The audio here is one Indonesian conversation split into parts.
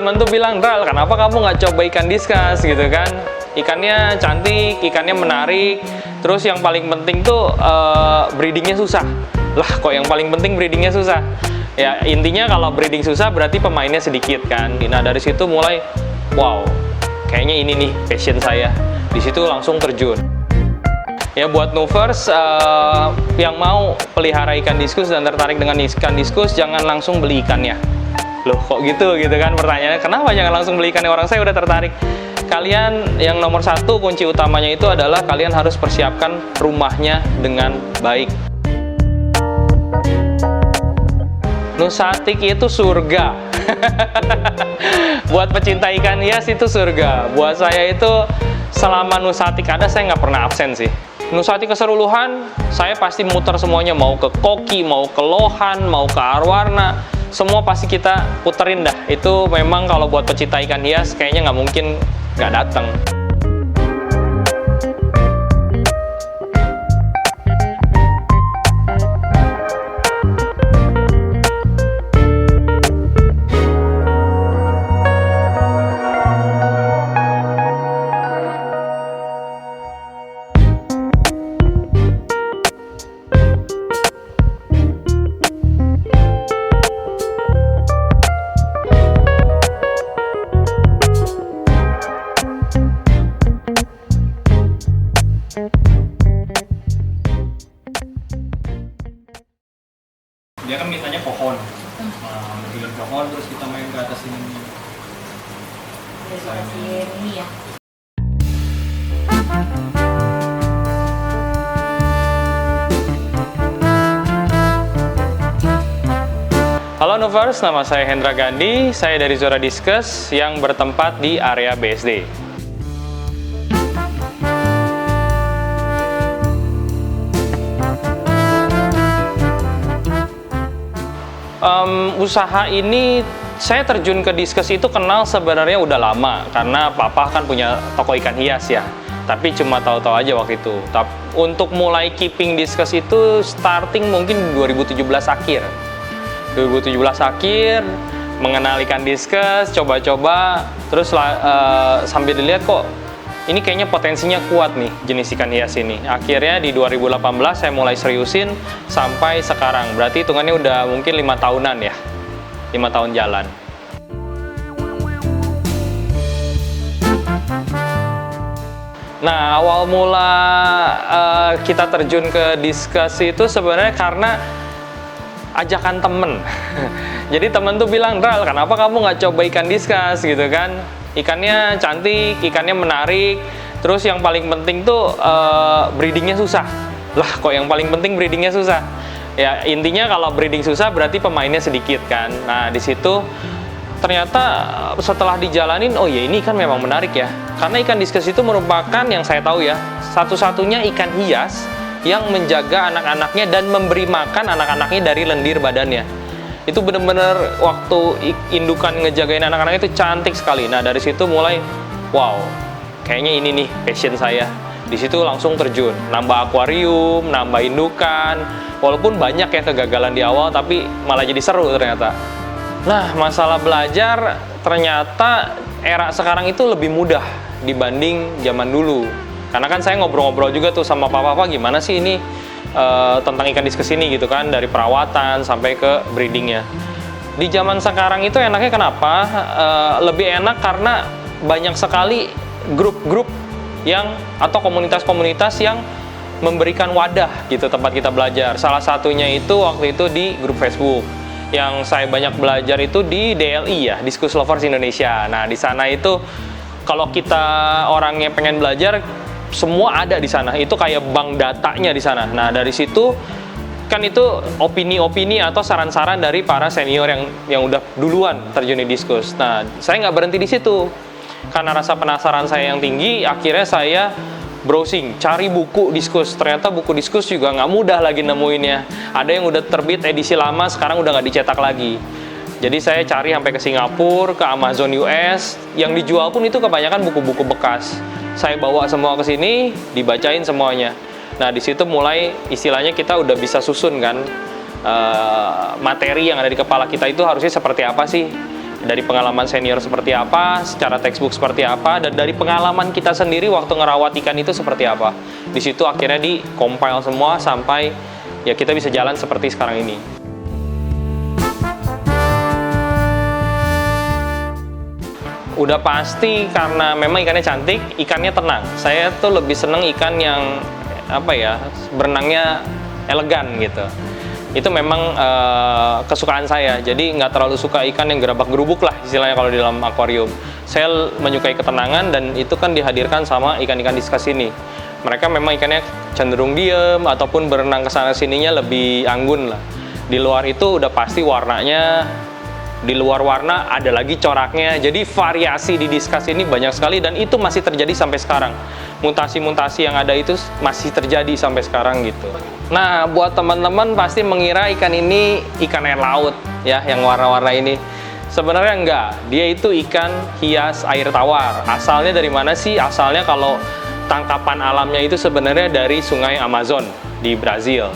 temen tuh bilang, "Dral, kenapa kamu nggak coba ikan diskus?" gitu kan. Ikannya cantik, ikannya menarik, terus yang paling penting tuh breedingnya susah. Lah, kok yang paling penting breedingnya susah? Ya, intinya kalau breeding susah berarti pemainnya sedikit kan. Nah, dari situ mulai, wow, kayaknya ini nih passion saya. Di situ langsung terjun. Ya, buat novers yang mau pelihara ikan diskus dan tertarik dengan ikan diskus, jangan langsung beli ikannya. Loh, kok gitu kan pertanyaannya, kenapa jangan langsung beli ikannya? Orang saya udah tertarik. Kalian yang nomor satu, kunci utamanya itu adalah kalian harus persiapkan rumahnya dengan baik. Nusatik itu surga. Buat pecinta ikan hias itu surga. Buat saya itu selama Nusatik ada, saya nggak pernah absen sih. Nusatik keseluruhan, saya pasti muter semuanya. Mau ke Koki, mau ke Lohan, mau ke Arwarna, semua pasti kita puterin dah. Itu memang kalau buat pecinta ikan hias kayaknya nggak mungkin nggak datang. Dia kan mintanya pohon, bikin pohon terus kita main ke atas ini. Ini ya. Halo Novers, nama saya Hendra Gandhi, saya dari Zora Diskus yang bertempat di area BSD. Usaha ini saya terjun ke diskus itu kenal sebenarnya udah lama karena papa kan punya toko ikan hias ya, tapi cuma tahu-tahu aja waktu itu. Untuk mulai keeping diskus itu starting mungkin 2017 akhir. 2017 akhir mengenal ikan diskus, coba-coba, terus sambil dilihat kok ini kayaknya potensinya kuat nih jenis ikan hias ini. Akhirnya di 2018 saya mulai seriusin sampai sekarang. Berarti hitungannya udah mungkin 5 tahunan ya. 5 tahun jalan. Nah, awal mula kita terjun ke diskus itu sebenarnya karena ajakan temen. Jadi temen tuh bilang, "Dral, kenapa kamu nggak coba ikan diskus?" gitu kan. Ikannya cantik, ikannya menarik, terus yang paling penting tuh breedingnya susah. Lah, kok yang paling penting breedingnya susah? Ya, intinya kalau breeding susah berarti pemainnya sedikit kan. Nah, di situ ternyata setelah dijalanin, oh ya ini kan memang menarik ya. Karena ikan diskus itu merupakan yang saya tahu ya, satu-satunya ikan hias yang menjaga anak-anaknya dan memberi makan anak-anaknya dari lendir badannya. Itu bener-bener waktu indukan ngejagain anak-anak itu cantik sekali. Nah, dari situ mulai, wow, kayaknya ini nih passion saya. Di situ langsung terjun, nambah akuarium, nambah indukan. Walaupun banyak ya kegagalan di awal, tapi malah jadi seru ternyata. Nah, masalah belajar ternyata era sekarang itu lebih mudah dibanding zaman dulu. Karena kan saya ngobrol-ngobrol juga tuh sama papa, gimana sih ini tentang ikan diskus ini gitu kan, dari perawatan sampai ke breedingnya. Di zaman sekarang itu enaknya kenapa? Lebih enak karena banyak sekali grup-grup yang atau komunitas-komunitas yang memberikan wadah gitu tempat kita belajar. Salah satunya itu waktu itu di grup Facebook. Yang saya banyak belajar itu di DLI ya, Diskus Lovers Indonesia. Nah, di sana itu kalau kita orangnya pengen belajar, semua ada di sana. Itu kayak bank datanya di sana. Nah, dari situ kan itu opini-opini atau saran-saran dari para senior yang udah duluan terjun di diskus. Nah, saya nggak berhenti di situ. Karena rasa penasaran saya yang tinggi, akhirnya saya browsing, cari buku diskus. Ternyata buku diskus juga nggak mudah lagi nemuinnya. Ada yang udah terbit edisi lama, sekarang udah nggak dicetak lagi. Jadi saya cari sampai ke Singapura, ke Amazon US. Yang dijual pun itu kebanyakan buku-buku bekas. Saya bawa semua ke sini, dibacain semuanya. Nah, di situ mulai istilahnya kita udah bisa susun kan materi yang ada di kepala kita itu harusnya seperti apa sih. Dari pengalaman senior seperti apa, secara textbook seperti apa, dan dari pengalaman kita sendiri waktu ngerawat ikan itu seperti apa. Di situ akhirnya di-compile semua sampai ya kita bisa jalan seperti sekarang ini. Udah pasti karena memang ikannya cantik, ikannya tenang. Saya tuh lebih seneng ikan yang berenangnya elegan gitu. Itu memang kesukaan saya. Jadi nggak terlalu suka ikan yang gerabak-gerubuk lah istilahnya kalau di dalam akuarium. Saya menyukai ketenangan dan itu kan dihadirkan sama ikan-ikan diskus ini. Mereka memang ikannya cenderung diem ataupun berenang ke sana sininya lebih anggun lah. Di luar itu udah pasti warnanya, di luar warna ada lagi coraknya. Jadi variasi di diskus ini banyak sekali dan itu masih terjadi sampai sekarang. Mutasi-mutasi yang ada itu masih terjadi sampai sekarang gitu. Nah, buat teman-teman pasti mengira ikan ini ikan air laut ya, yang warna-warna ini. Sebenarnya enggak, dia itu ikan hias air tawar. Asalnya dari mana sih? Asalnya kalau tangkapan alamnya itu sebenarnya dari sungai Amazon di Brazil.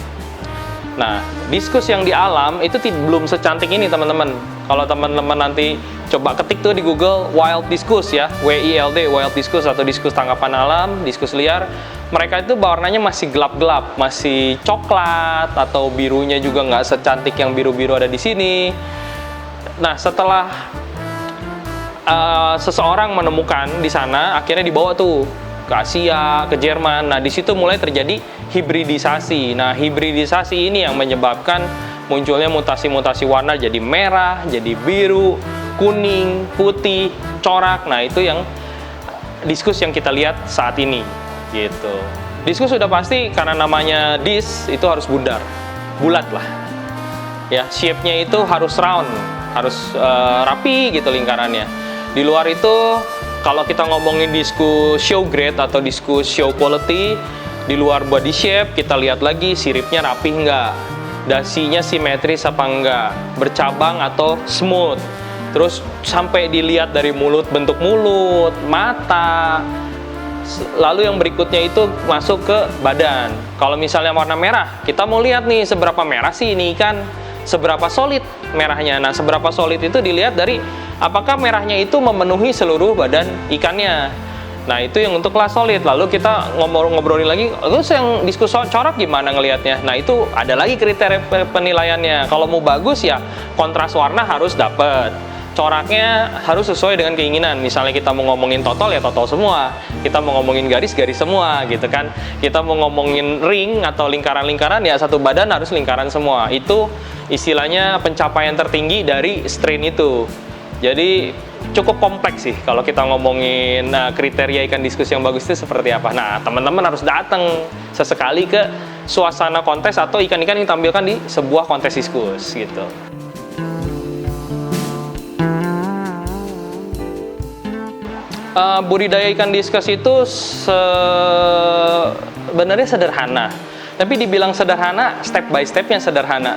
Nah, diskus yang di alam itu belum secantik ini teman-teman. Kalau teman-teman nanti coba ketik tuh di Google wild diskus ya, WILD, wild diskus atau diskus tangkapan alam, diskus liar. Mereka itu warnanya masih gelap-gelap, masih coklat atau birunya juga nggak secantik yang biru-biru ada di sini. Nah, setelah seseorang menemukan di sana, akhirnya dibawa tuh ke Asia, ke Jerman. Nah, di situ mulai terjadi hibridisasi. Nah, hibridisasi ini yang menyebabkan munculnya mutasi-mutasi warna jadi merah, jadi biru, kuning, putih, corak. Nah, itu yang diskus yang kita lihat saat ini gitu. Diskus sudah pasti karena namanya dis itu harus bundar, bulat lah. Ya, shape-nya itu harus round, harus rapi gitu lingkarannya. Di luar itu kalau kita ngomongin diskus show grade atau diskus show quality, di luar body shape kita lihat lagi siripnya rapi enggak, dasinya simetris apa enggak, bercabang atau smooth. Terus sampai dilihat dari mulut, bentuk mulut, mata. Lalu yang berikutnya itu masuk ke badan. Kalau misalnya warna merah, kita mau lihat nih seberapa merah sih ini ikan, seberapa solid merahnya. Nah, seberapa solid itu dilihat dari apakah merahnya itu memenuhi seluruh badan ikannya. Nah, itu yang untuk kelas solid. Lalu kita ngobrolin lagi, terus yang diskus corak gimana ngelihatnya? Nah, itu ada lagi kriteria penilaiannya. Kalau mau bagus ya kontras warna harus dapet. Coraknya harus sesuai dengan keinginan. Misalnya kita mau ngomongin totol ya totol semua. Kita mau ngomongin garis-garis semua gitu kan. Kita mau ngomongin ring atau lingkaran-lingkaran ya satu badan harus lingkaran semua. Itu istilahnya pencapaian tertinggi dari strain itu. Jadi cukup kompleks sih kalau kita ngomongin kriteria ikan diskus yang bagus itu seperti apa. Nah, teman-teman harus datang sesekali ke suasana kontes atau ikan-ikan yang ditampilkan di sebuah kontes diskus gitu. Budidaya ikan diskus itu sebenarnya sederhana, tapi dibilang sederhana, step by stepnya sederhana.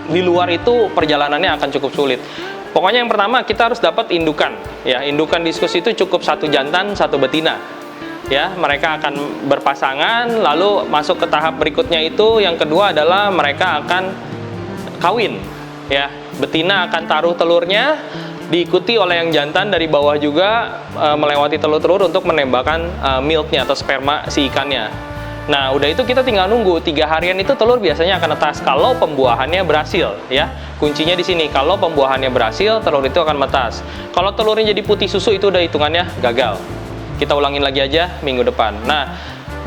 Di luar itu perjalanannya akan cukup sulit. Pokoknya yang pertama kita harus dapat indukan. Ya, indukan diskus itu cukup satu jantan, satu betina. Ya, mereka akan berpasangan, lalu masuk ke tahap berikutnya itu yang kedua adalah mereka akan kawin. Ya, betina akan taruh telurnya, diikuti oleh yang jantan dari bawah juga melewati telur-telur untuk menembakkan milknya atau sperma si ikannya. Nah, udah itu kita tinggal nunggu 3 harian itu telur biasanya akan netas kalau pembuahannya berhasil ya. Kuncinya di sini, kalau pembuahannya berhasil telur itu akan menetas. Kalau telurnya jadi putih susu itu udah hitungannya gagal. Kita ulangin lagi aja minggu depan. Nah,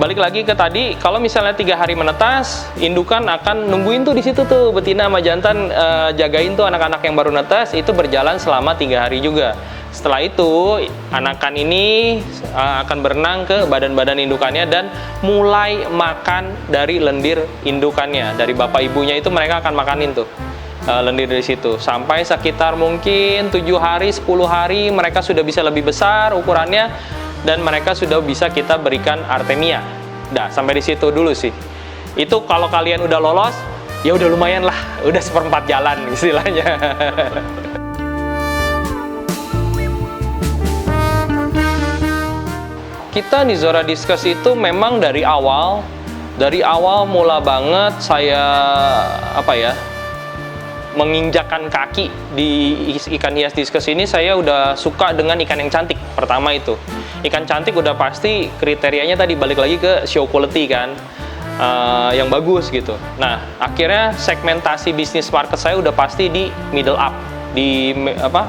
balik lagi ke tadi, kalau misalnya 3 hari menetas, indukan akan nungguin tuh di situ tuh betina sama jantan jagain tuh anak-anak yang baru netas itu berjalan selama 3 hari juga. Setelah itu anakan ini akan berenang ke badan-badan indukannya dan mulai makan dari lendir indukannya. Dari bapak ibunya itu mereka akan makanin tuh lendir dari situ sampai sekitar mungkin 7 hari 10 hari mereka sudah bisa lebih besar ukurannya dan mereka sudah bisa kita berikan artemia. Nah, sampai di situ dulu sih. Itu kalau kalian udah lolos, ya udah lumayan lah, udah 1/4 jalan istilahnya. Kita di Zora Diskus itu memang dari awal mula banget saya menginjakan kaki di ikan hias diskus ini, saya udah suka dengan ikan yang cantik. Pertama itu, ikan cantik udah pasti kriterianya tadi balik lagi ke show quality kan, yang bagus gitu. Nah, akhirnya segmentasi bisnis market saya udah pasti di middle up, di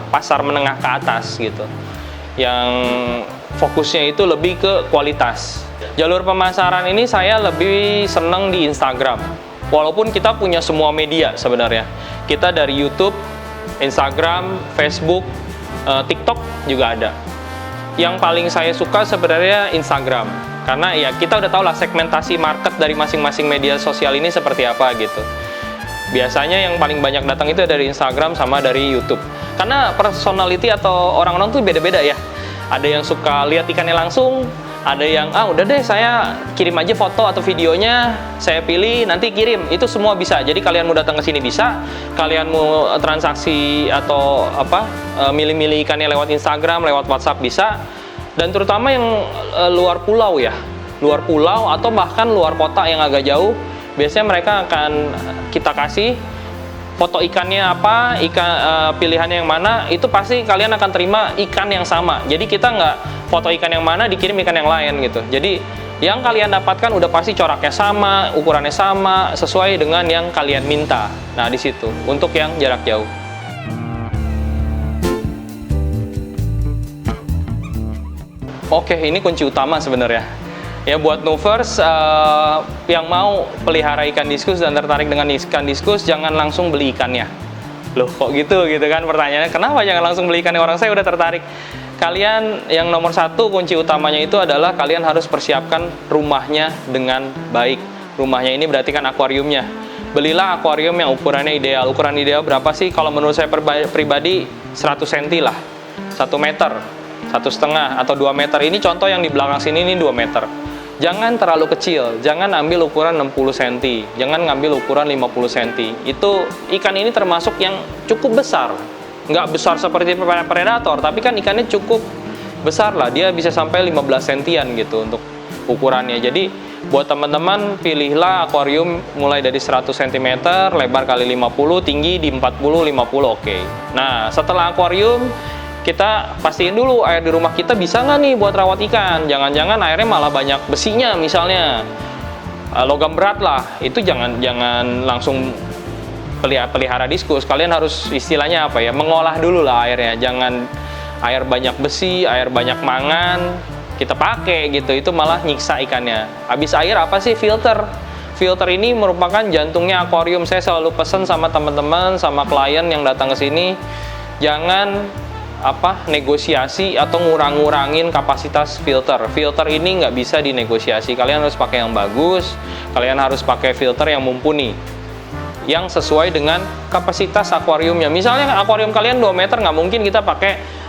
pasar menengah ke atas gitu, yang fokusnya itu lebih ke kualitas. Jalur pemasaran ini saya lebih seneng di Instagram. Walaupun kita punya semua media sebenarnya. Kita dari YouTube, Instagram, Facebook, TikTok juga ada. Yang paling saya suka sebenarnya Instagram. Karena ya kita udah tahu lah segmentasi market dari masing-masing media sosial ini seperti apa gitu. Biasanya yang paling banyak datang itu dari Instagram sama dari YouTube. Karena personality atau orang-orang tuh beda-beda ya. Ada yang suka lihat ikannya langsung, ada yang udah deh saya kirim aja foto atau videonya, saya pilih nanti kirim. Itu semua bisa. Jadi kalian mau datang ke sini bisa, kalian mau transaksi atau milih-milih ikannya lewat Instagram, lewat WhatsApp bisa. Dan terutama yang luar pulau ya, luar pulau atau bahkan luar kota yang agak jauh, biasanya mereka akan kita kasih foto ikannya apa, pilihannya yang mana, itu pasti kalian akan terima ikan yang sama. Jadi kita nggak foto ikan yang mana dikirim ikan yang lain gitu. Jadi yang kalian dapatkan udah pasti coraknya sama, ukurannya sama, sesuai dengan yang kalian minta. Nah di situ untuk yang jarak jauh. Oke, ini kunci utama sebenarnya. Ya buat novers yang mau pelihara ikan diskus dan tertarik dengan ikan diskus, jangan langsung beli ikannya. Loh kok gitu kan pertanyaannya, kenapa jangan langsung beli ikannya, orang saya udah tertarik. Kalian yang nomor satu kunci utamanya itu adalah kalian harus persiapkan rumahnya dengan baik. Rumahnya ini berarti kan akuariumnya. Belilah akuarium yang ukurannya ideal. Ukuran ideal berapa sih? Kalau menurut saya pribadi 100 cm lah, 1 meter, 1,5 atau 2 meter. Ini contoh yang di belakang sini ini 2 meter. Jangan terlalu kecil, jangan ambil ukuran 60 cm, jangan ngambil ukuran 50 cm. Itu ikan ini termasuk yang cukup besar. Nggak besar seperti predator, tapi kan ikannya cukup besar lah. Dia bisa sampai 15 cm gitu untuk ukurannya. Jadi buat teman-teman, pilihlah akuarium mulai dari 100 cm, lebar kali 50, tinggi di 40-50, oke. Nah, setelah akuarium, kita pastiin dulu air di rumah kita bisa nggak nih buat rawat ikan. Jangan-jangan airnya malah banyak besinya misalnya, logam berat lah. Itu jangan langsung pelihara diskus. Kalian harus istilahnya mengolah dulu lah airnya. Jangan air banyak besi, air banyak mangan kita pakai gitu, itu malah nyiksa ikannya. Habis air apa sih? Filter. Filter ini merupakan jantungnya akuarium. Saya selalu pesan sama teman-teman, sama klien yang datang ke sini, jangan negosiasi atau ngurangin kapasitas filter. Filter ini nggak bisa dinegosiasi. Kalian harus pakai yang bagus, kalian harus pakai filter yang mumpuni, yang sesuai dengan kapasitas akuariumnya. Misalnya akuarium kalian 2 meter, nggak mungkin kita pakai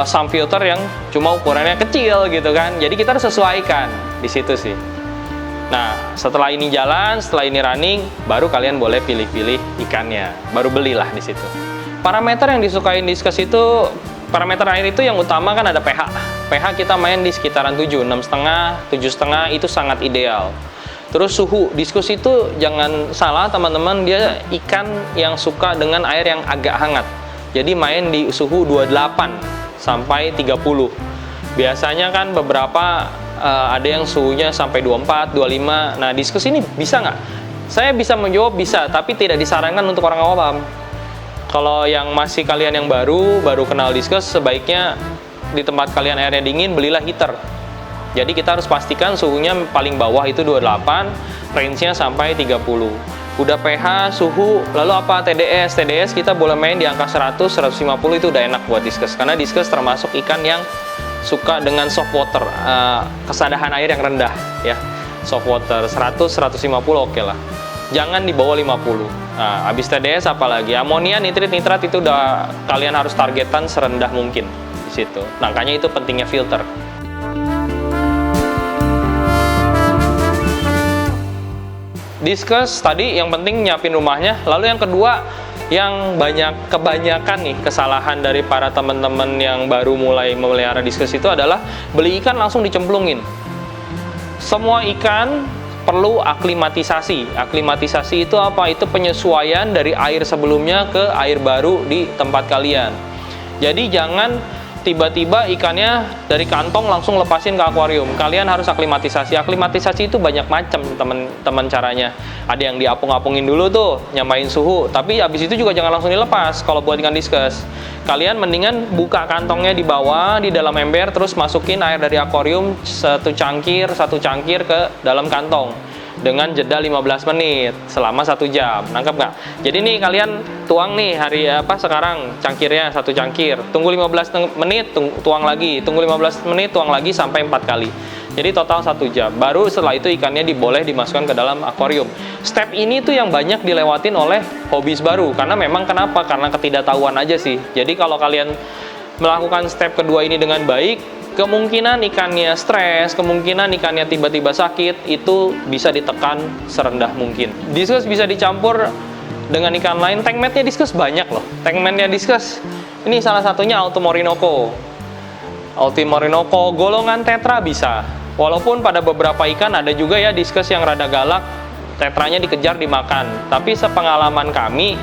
some filter yang cuma ukurannya kecil gitu kan. Jadi kita harus sesuaikan di situ sih. Nah, setelah ini jalan, setelah ini running, baru kalian boleh pilih-pilih ikannya. Baru belilah di situ. Parameter yang disukain diskus itu, parameter air itu yang utama kan ada pH. pH kita main di sekitaran 7, 6,5, 7,5 itu sangat ideal. Terus suhu, diskus itu jangan salah teman-teman, dia ikan yang suka dengan air yang agak hangat. Jadi main di suhu 28 sampai 30. Biasanya kan beberapa ada yang suhunya sampai 24, 25. Nah, diskus ini bisa nggak? Saya bisa menjawab bisa, tapi tidak disarankan untuk orang awam. Kalau yang masih kalian yang baru kenal diskus, sebaiknya di tempat kalian airnya dingin, belilah heater. Jadi kita harus pastikan suhunya paling bawah itu 28, range-nya sampai 30. Udah pH, suhu, lalu apa TDS? TDS kita boleh main di angka 100, 150, itu udah enak buat diskus. Karena diskus termasuk ikan yang suka dengan soft water, kesadahan air yang rendah ya. Soft water 100, 150 oke lah. Jangan di bawah 50. Nah, habis TDS apalagi amonia, nitrit, nitrat itu udah kalian harus targetan serendah mungkin di situ. Makanya itu pentingnya filter. Diskus tadi yang penting nyiapin rumahnya. Lalu yang kedua, yang kebanyakan nih kesalahan dari para teman-teman yang baru mulai memelihara diskus itu adalah beli ikan langsung dicemplungin. Semua ikan perlu aklimatisasi. Aklimatisasi itu apa? Itu penyesuaian dari air sebelumnya ke air baru di tempat kalian. Jadi jangan tiba-tiba ikannya dari kantong langsung lepasin ke akuarium. Kalian harus aklimatisasi. Aklimatisasi itu banyak macam teman-teman caranya. Ada yang diapung-apungin dulu tuh, nyamain suhu. Tapi abis itu juga jangan langsung dilepas kalau buat ikan diskus. Kalian mendingan buka kantongnya di bawah, di dalam ember, terus masukin air dari akuarium satu cangkir ke dalam kantong. Dengan jeda 15 menit selama 1 jam. Nangkep nggak? Jadi nih kalian tuang nih sekarang cangkirnya 1 cangkir. Tunggu 15 menit, tuang lagi. Tunggu 15 menit, tuang lagi sampai 4 kali. Jadi total 1 jam. Baru setelah itu ikannya boleh dimasukkan ke dalam akuarium. Step ini tuh yang banyak dilewatin oleh hobis baru. Karena memang kenapa? Karena ketidaktahuan aja sih. Jadi kalau kalian melakukan step kedua ini dengan baik, kemungkinan ikannya stres, kemungkinan ikannya tiba-tiba sakit, itu bisa ditekan serendah mungkin. Diskus bisa dicampur dengan ikan lain. Tankmatnya diskus banyak loh. Tankmatnya diskus, ini salah satunya Ultima Orinoco, golongan tetra bisa. Walaupun pada beberapa ikan ada juga ya diskus yang rada galak, tetranya dikejar dimakan. Tapi sepengalaman kami,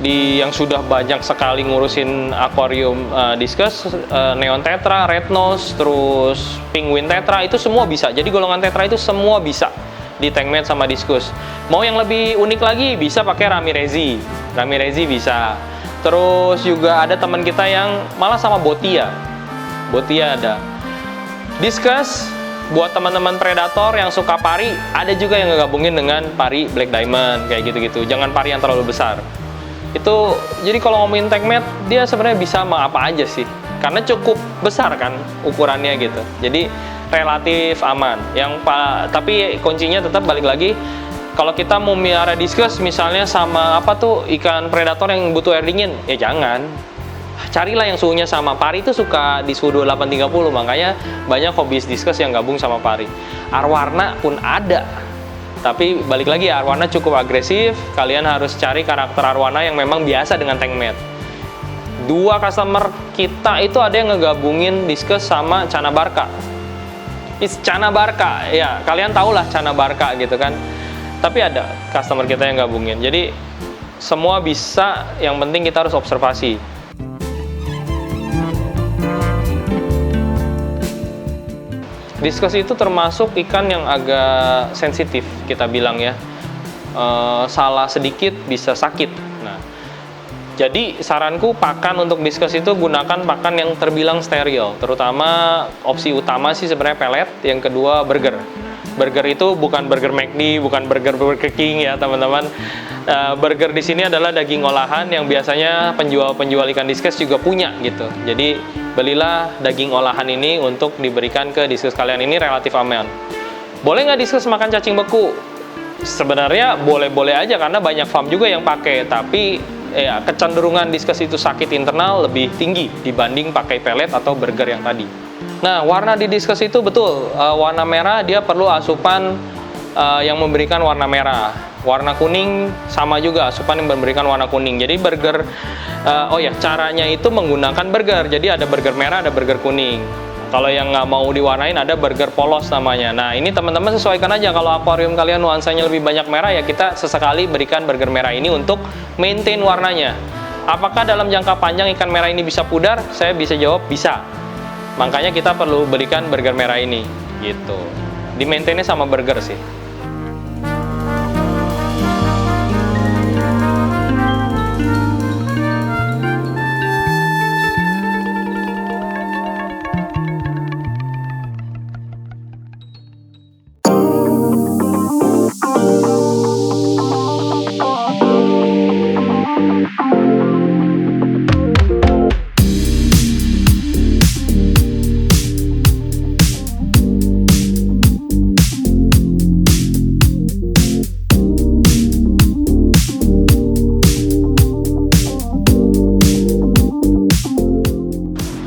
yang sudah banyak sekali ngurusin akuarium diskus, neon tetra, red nose, terus penguin tetra, itu semua bisa. Jadi golongan tetra itu semua bisa di tankmat sama diskus. Mau yang lebih unik lagi, bisa pakai ramirezi bisa. Terus juga ada teman kita yang malah sama botia ada. Diskus buat teman-teman predator yang suka pari, ada juga yang ngegabungin dengan pari black diamond kayak gitu-gitu. Jangan pari yang terlalu besar. Itu jadi kalau ngomongin tankmat, dia sebenarnya bisa sama apa aja sih, karena cukup besar kan ukurannya gitu. Jadi relatif aman. Tapi kuncinya tetap balik lagi, kalau kita mau melihara diskus misalnya sama ikan predator yang butuh air dingin, ya jangan. Carilah yang suhunya sama. Pari itu suka di suhu 28-30, makanya banyak hobis diskus yang gabung sama pari. Arwarna pun ada. Tapi balik lagi, arwana cukup agresif. Kalian harus cari karakter arwana yang memang biasa dengan tankmat. 2 customer kita itu ada yang ngegabungin diskus sama Canabarca. Canabarca, ya kalian tahulah Canabarca gitu kan. Tapi ada customer kita yang gabungin. Jadi semua bisa, yang penting kita harus observasi. Diskus itu termasuk ikan yang agak sensitif, kita bilang ya. Salah sedikit bisa sakit. Nah, jadi saranku pakan untuk diskus itu gunakan pakan yang terbilang steril. Terutama opsi utama sih sebenarnya pelet, yang kedua burger. Burger itu bukan burger McD, bukan burger King ya teman-teman. Burger di sini adalah daging olahan yang biasanya penjual ikan diskus juga punya gitu. Jadi belilah daging olahan ini untuk diberikan ke diskus kalian. Ini relatif aman. Boleh nggak diskus makan cacing beku? Sebenarnya boleh-boleh aja karena banyak farm juga yang pakai. Tapi ya kecenderungan diskus itu sakit internal lebih tinggi dibanding pakai pelet atau burger yang tadi. Nah, warna di diskus itu betul, warna merah dia perlu asupan yang memberikan warna merah. Warna kuning sama juga, asupan yang memberikan warna kuning. Jadi burger, caranya itu menggunakan burger. Jadi ada burger merah, ada burger kuning. Kalau yang nggak mau diwarnain ada burger polos namanya. Nah, ini teman-teman sesuaikan aja. Kalau akuarium kalian nuansanya lebih banyak merah, ya kita sesekali berikan burger merah ini untuk maintain warnanya. Apakah dalam jangka panjang ikan merah ini bisa pudar? Saya bisa jawab bisa. Makanya kita perlu berikan burger merah ini, gitu. Di maintainnya sama burger sih.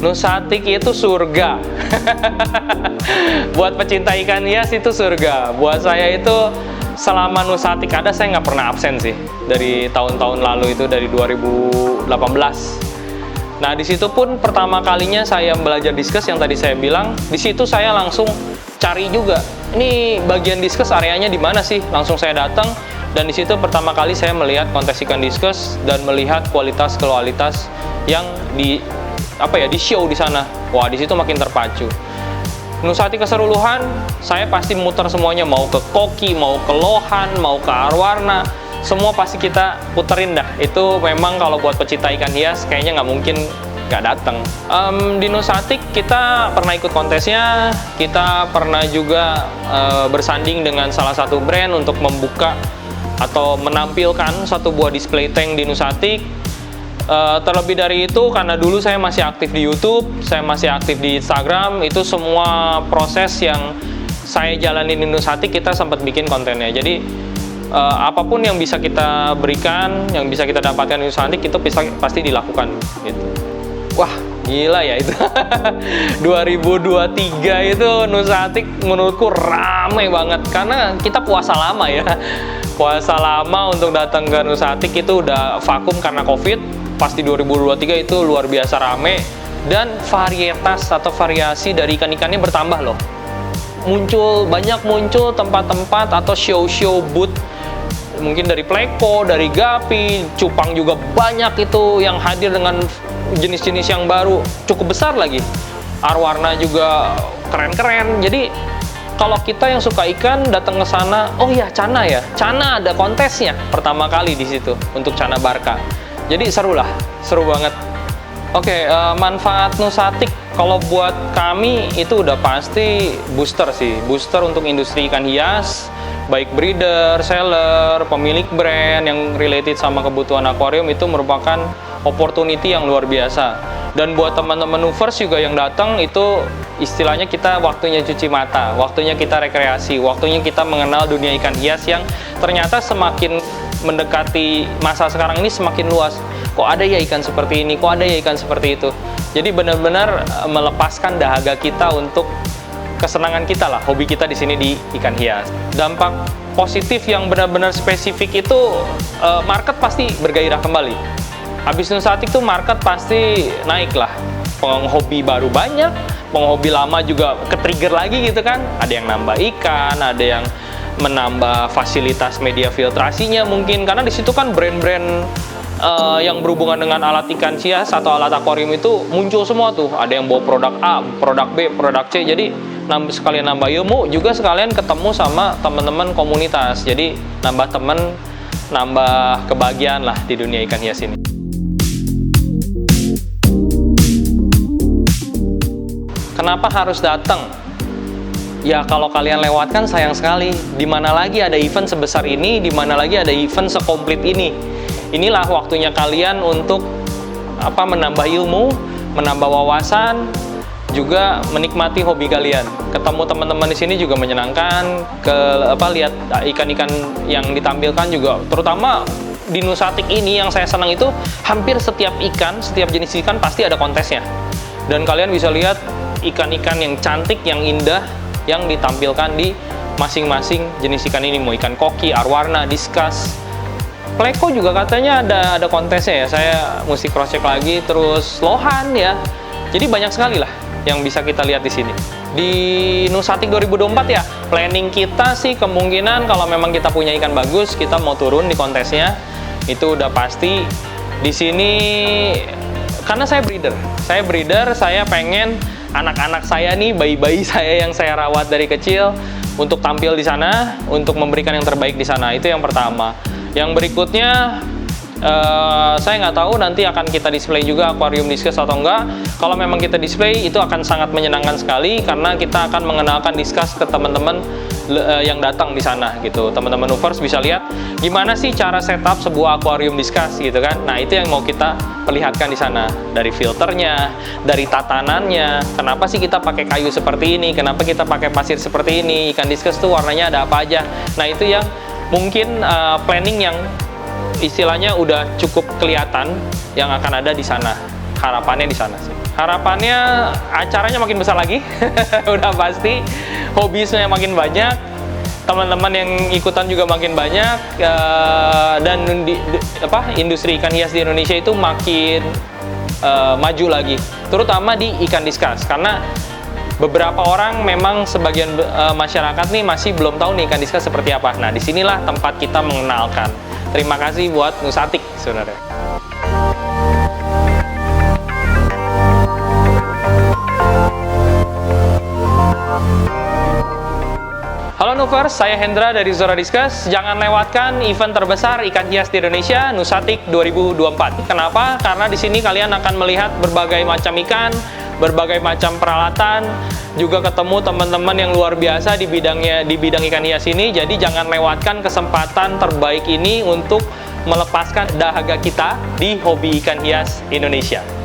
Nusatik itu surga. Buat pecinta ikan hias itu surga. Buat saya itu selama Nusatik ada, saya nggak pernah absen sih. Dari tahun-tahun lalu itu, dari 2018. Nah, di situ pun pertama kalinya saya belajar diskus yang tadi saya bilang, di situ saya langsung cari juga. Ini bagian diskus areanya di mana sih? Langsung saya datang dan di situ pertama kali saya melihat kontes ikan diskus dan melihat kualitas yang di show di sana. Wah, di situ makin terpacu. Nusati keseluruhan, saya pasti muter semuanya, mau ke Koki, mau ke Lohan, mau ke Arwarna, semua pasti kita puterin dah. Itu memang kalau buat pecinta ikan hias kayaknya nggak mungkin nggak datang. Di Nusatik kita pernah ikut kontesnya, kita pernah juga bersanding dengan salah satu brand untuk membuka atau menampilkan satu buah display tank di Nusatik. Terlebih dari itu, karena dulu saya masih aktif di YouTube, saya masih aktif di Instagram, itu semua proses yang saya jalanin di Nusatik kita sempat bikin kontennya. Jadi apapun yang bisa kita berikan, yang bisa kita dapatkan di Nusatik itu pasti dilakukan gitu. Wah, gila ya itu. 2023 itu Nusatik menurutku rame banget karena kita puasa lama ya. Puasa lama untuk datang ke Nusatik itu udah vakum karena Covid. Pasti 2023 itu luar biasa rame dan varietas atau variasi dari ikan-ikannya bertambah loh. Banyak muncul tempat-tempat atau show-show booth mungkin dari Pleco, dari Gapi, Cupang juga banyak itu yang hadir dengan jenis-jenis yang baru cukup besar lagi. Arwarna juga keren-keren. Jadi kalau kita yang suka ikan datang ke sana, oh ya Cana ada kontesnya pertama kali di situ untuk Cana Barca. Jadi seru banget. Oke, manfaat Nusatik kalau buat kami itu udah pasti booster sih, booster untuk industri ikan hias, baik breeder, seller, pemilik brand yang related sama kebutuhan akuarium itu merupakan opportunity yang luar biasa. Dan buat teman-teman Nuvers juga yang datang itu istilahnya kita waktunya cuci mata, waktunya kita rekreasi, waktunya kita mengenal dunia ikan hias yang ternyata semakin mendekati masa sekarang ini semakin luas. Kok ada ya ikan seperti ini, kok ada ya ikan seperti itu. Jadi benar-benar melepaskan dahaga kita untuk kesenangan kita lah, hobi kita di sini di ikan hias. Dampak positif yang benar-benar spesifik itu market pasti bergairah kembali. Habis Nusatik tuh market pasti naik lah. Penghobi baru banyak, penghobi lama juga ke-trigger lagi gitu kan. Ada yang nambah ikan, ada yang menambah fasilitas media filtrasinya mungkin karena di situ kan brand-brand yang berhubungan dengan alat ikan hias atau alat akuarium itu muncul semua tuh. Ada yang bawa produk A, produk B, produk C. Jadi sekalian nambah ilmu juga sekalian ketemu sama teman-teman komunitas. Jadi nambah temen, nambah kebahagiaan lah di dunia ikan hias ini. Kenapa harus datang? Ya kalau kalian lewatkan sayang sekali. Di mana lagi ada event sebesar ini, di mana lagi ada event sekomplit ini. Inilah waktunya kalian untuk menambah ilmu, menambah wawasan, juga menikmati hobi kalian. Ketemu teman-teman di sini juga menyenangkan. Lihat ikan-ikan yang ditampilkan juga, terutama di Nusatik ini yang saya senang itu hampir setiap jenis ikan pasti ada kontesnya. Dan kalian bisa lihat ikan-ikan yang cantik, yang indah yang ditampilkan di masing-masing jenis ikan ini, mau ikan koki, arwarna, diskus, Pleco juga katanya ada kontesnya ya, saya mesti cross check lagi, terus Lohan ya, jadi banyak sekali lah yang bisa kita lihat di sini. Di Nusatik 2024 ya, planning kita sih kemungkinan kalau memang kita punya ikan bagus, kita mau turun di kontesnya, itu udah pasti. Di sini karena saya breeder, saya pengen anak-anak saya nih, bayi-bayi saya yang saya rawat dari kecil untuk tampil di sana, untuk memberikan yang terbaik di sana. Itu yang pertama. Yang berikutnya, saya nggak tahu nanti akan kita display juga akuarium diskus atau enggak. Kalau memang kita display, itu akan sangat menyenangkan sekali karena kita akan mengenalkan diskus ke teman-teman yang datang di sana gitu. Teman-teman Nuvers bisa lihat gimana sih cara setup sebuah akuarium diskus gitu kan. Nah, itu yang mau kita perlihatkan di sana, dari filternya, dari tatanannya. Kenapa sih kita pakai kayu seperti ini? Kenapa kita pakai pasir seperti ini? Ikan diskus tuh warnanya ada apa aja? Nah, itu yang mungkin planning yang istilahnya udah cukup kelihatan yang akan ada di sana. Harapannya di sana sih. Harapannya acaranya makin besar lagi, udah pasti. Hobisnya makin banyak, teman-teman yang ikutan juga makin banyak, dan industri ikan hias di Indonesia itu makin maju lagi, terutama di ikan diskas. Karena beberapa orang memang sebagian masyarakat nih masih belum tahu nih ikan diskas seperti apa. Nah, disinilah tempat kita mengenalkan. Terima kasih buat Nusatik sebenarnya. Halo Nuvers, saya Hendra dari Zora Discus. Jangan lewatkan event terbesar ikan hias di Indonesia, Nusatik 2024. Kenapa? Karena di sini kalian akan melihat berbagai macam ikan, berbagai macam peralatan, juga ketemu teman-teman yang luar biasa di bidang ikan hias ini. Jadi jangan lewatkan kesempatan terbaik ini untuk melepaskan dahaga kita di hobi ikan hias Indonesia.